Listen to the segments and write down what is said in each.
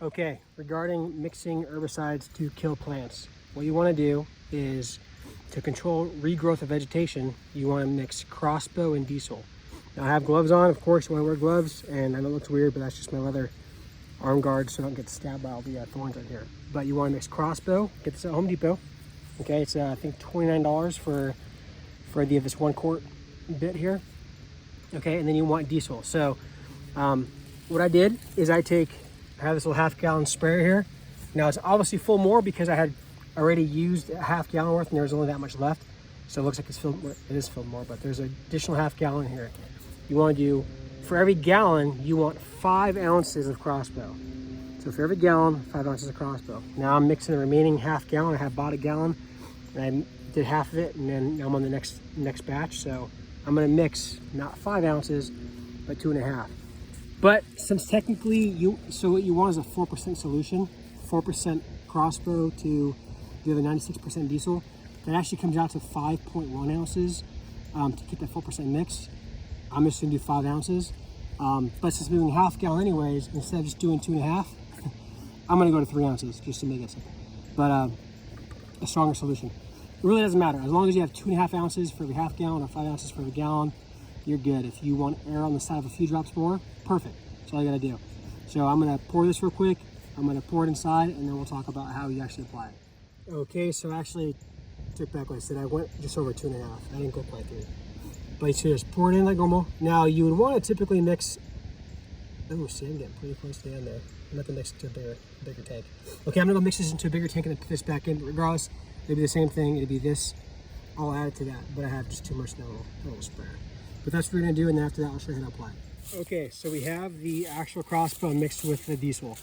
Okay, regarding mixing herbicides to kill plants, what you want to do is to control regrowth of vegetation, you want to mix Crossbow and Diesel. Now I have gloves on, of course you want to wear gloves, and I know it looks weird, but that's just my leather arm guard so I don't get stabbed by all the thorns right here. But you want to mix Crossbow, get this at Home Depot. Okay, it's I think $29 for this 1 quart bit here. Okay, and then you want Diesel. So what I did is I have this little half-gallon sprayer here. Now it's obviously full more because I had already used a half-gallon worth and there was only that much left. So it looks like it's filled. It is filled more, but there's an additional half-gallon here. You want to do, for every gallon, you want 5 ounces of Crossbow. So for every gallon, 5 ounces of Crossbow. Now I'm mixing the remaining half-gallon. I have bought a gallon, and I did half of it, and then I'm on the next batch. So I'm going to mix not 5 ounces, but 2.5. But since technically what you want is a 4% solution, 4% Crossbow to the other 96% Diesel, that actually comes out to 5.1 ounces to keep that 4% mix. I'm just gonna do 5 ounces. But since I'm doing half gallon anyways, instead of just doing 2.5, I'm gonna go to 3 ounces just to make it simple. But a stronger solution. It really doesn't matter. As long as you have 2.5 ounces for every half gallon or 5 ounces for every gallon, you're good. If you want to err on the side of a few drops more, perfect. That's all you gotta do. So I'm gonna pour this real quick. I'm gonna pour it inside and then we'll talk about how you actually apply it. Okay, so actually took back what I said. I went just over 2.5. I didn't go quite 3. But you just pour it in like normal. Now you would want to typically mix, oh see, I'm getting pretty close to the end there. I'm going to mix it to a bigger tank. Okay, I'm gonna go mix this into a bigger tank and then put this back in. Regardless, it'd be the same thing. It'd be this. I'll add it to that, but I have just too much in that little sprayer. But that's what we're gonna do, and then after that, I'll show you how to apply it. Okay, so we have the actual Crossbow mixed with the Diesel.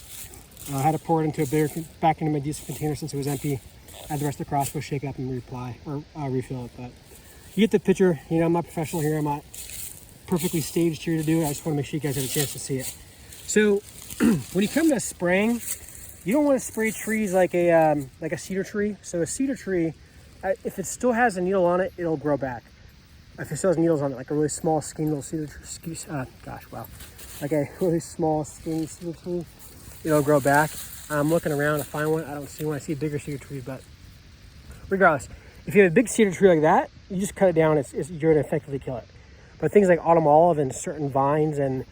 I had to pour it into back into my Diesel container since it was empty. I had the rest of the Crossbow shake it up and refill it. But you get the picture. You know, I'm not professional here. I'm not perfectly staged here to do it. I just want to make sure you guys have a chance to see it. So when you come to spraying, you don't want to spray trees like a cedar tree. So a cedar tree, if it still has a needle on it, it'll grow back. If it still has needles on it, like a really small, skinny little cedar tree, like a really small, skinny cedar tree, it'll grow back. I'm looking around to find one. I don't see one. I see a bigger cedar tree, but regardless, if you have a big cedar tree like that, you just cut it down. You're gonna effectively kill it. But things like autumn olive and certain vines and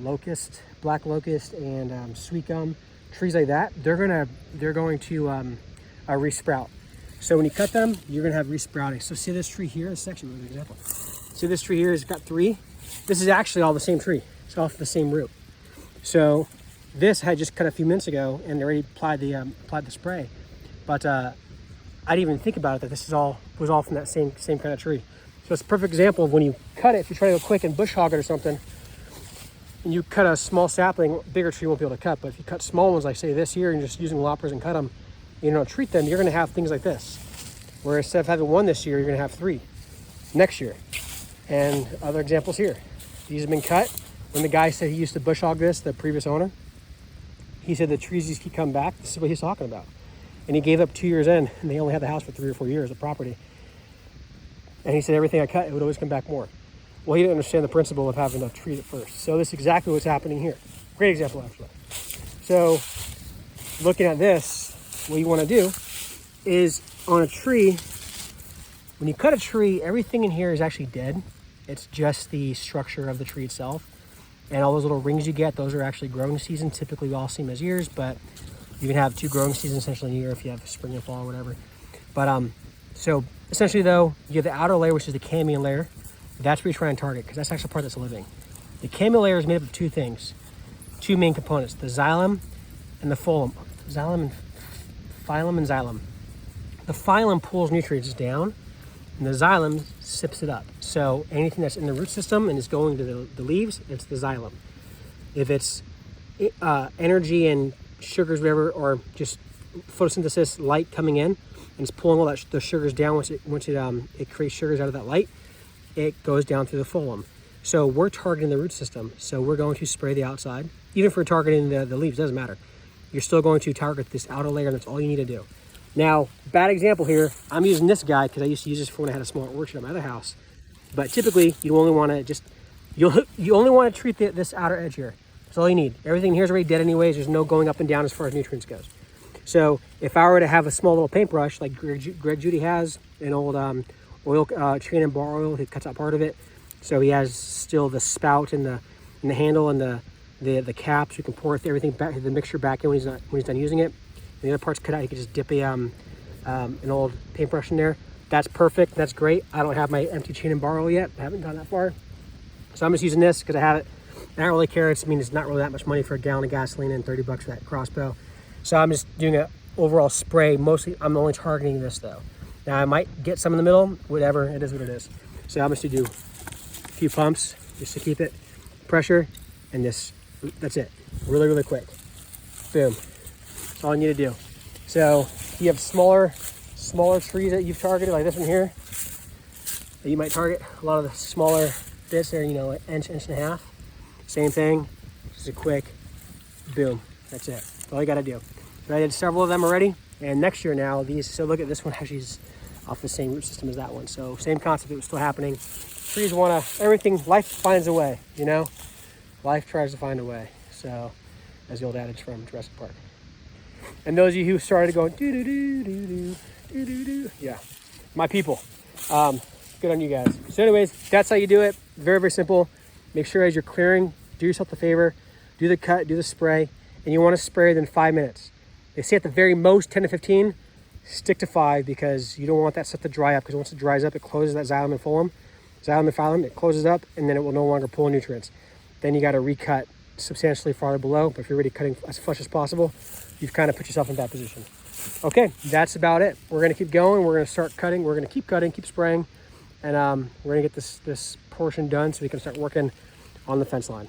locust, black locust, and sweet gum, trees like that, they're going to resprout. So when you cut them, you're gonna have resprouting. So see this tree here? This is actually a really good example. See this tree here has got 3. This is actually all the same tree. It's off the same root. So this I just cut a few minutes ago and already applied the spray. But I didn't even think about it that this was all from that same kind of tree. So it's a perfect example of when you cut it, if you try to go quick and bush hog it or something, and you cut a small sapling, bigger tree won't be able to cut. But if you cut small ones like say this here and just using loppers and cut them, you know, treat them, you're gonna have things like this. Where instead of having 1 this year, you're gonna have 3 next year. And other examples here. These have been cut. When the guy said he used to bush hog this, the previous owner, he said the trees just keep coming back. This is what he's talking about. And he gave up 2 years in, and they only had the house for 3 or 4 years, the property. And he said everything I cut, it would always come back more. Well, he didn't understand the principle of having to treat it first. So this is exactly what's happening here. Great example, actually. So looking at this, what you want to do is on a tree, when you cut a tree, everything in here is actually dead. It's just the structure of the tree itself. And all those little rings you get, those are actually growing season. Typically we all see them as years, but you can have 2 growing seasons essentially in a year if you have spring and fall or whatever. But so essentially though, you have the outer layer, which is the cambium layer. That's where you try and target, because that's actually the part that's living. The cambium layer is made up of 2 things, 2 main components, the xylem and the phloem. Phylum and xylem. The phylum pulls nutrients down, and the xylem sips it up. So anything that's in the root system and is going to the leaves, it's the xylem. If it's energy and sugars, whatever, or just photosynthesis, light coming in, and it's pulling all those sugars down. Once it creates sugars out of that light, it goes down through the phloem. So we're targeting the root system. So we're going to spray the outside. Even if we're targeting the leaves, doesn't matter. You're still going to target this outer layer, and that's all you need to do. Now, bad example here, I'm using this guy because I used to use this for when I had a small orchard at my other house. But typically, you only want to you only want to treat this outer edge here. That's That's all you need. Everything here's already dead anyways. There's no going up and down as far as nutrients goes. So if I were to have a small little paintbrush like Greg Judy has, an old oil chain and bar oil, he cuts out part of it. So he has still the spout and the handle and the cap, so you can pour everything back, the mixture back in when he's done using it. And the other part's cut out. You can just dip an old paintbrush in there. That's perfect. That's great. I don't have my empty chain and bar oil yet. I haven't gone that far, so I'm just using this because I have it. I don't really care. It's not really that much money for a gallon of gasoline and $30 for that Crossbow. So I'm just doing an overall spray. Mostly, I'm only targeting this though. Now I might get some in the middle. Whatever, it is what it is. So I'm just gonna do a few pumps just to keep it pressure, and that's it. Really, really quick. Boom. That's all I need to do. So if you have smaller trees that you've targeted, like this one here, that you might target. A lot of the smaller bits there, an inch and a half. Same thing. Just a quick boom. That's it. That's all you got to do. So I did several of them already, and next year now so look at this one, actually is off the same root system as that one. So same concept, it was still happening. Trees want to, everything, life finds a way, life tries to find a way. So as the old adage from Jurassic Park. And those of you who started going do do do do do do do do, yeah, my people, good on you guys. So anyways, that's how you do it. Very, very simple. Make sure as you're clearing, do yourself the favor, do the cut, do the spray, and you want to spray within 5 minutes. They say at the very most 10 to 15. Stick to 5 because you don't want that stuff to dry up, because once it dries up, it closes that xylem and phloem. It closes up, and then it will no longer pull nutrients. Then you got to recut substantially farther below, but if you're already cutting as flush as possible, you've kind of put yourself in that position. Okay, that's about it. We're going to keep going. We're going to start cutting. We're going to keep cutting, keep spraying, and we're going to get this portion done so we can start working on the fence line.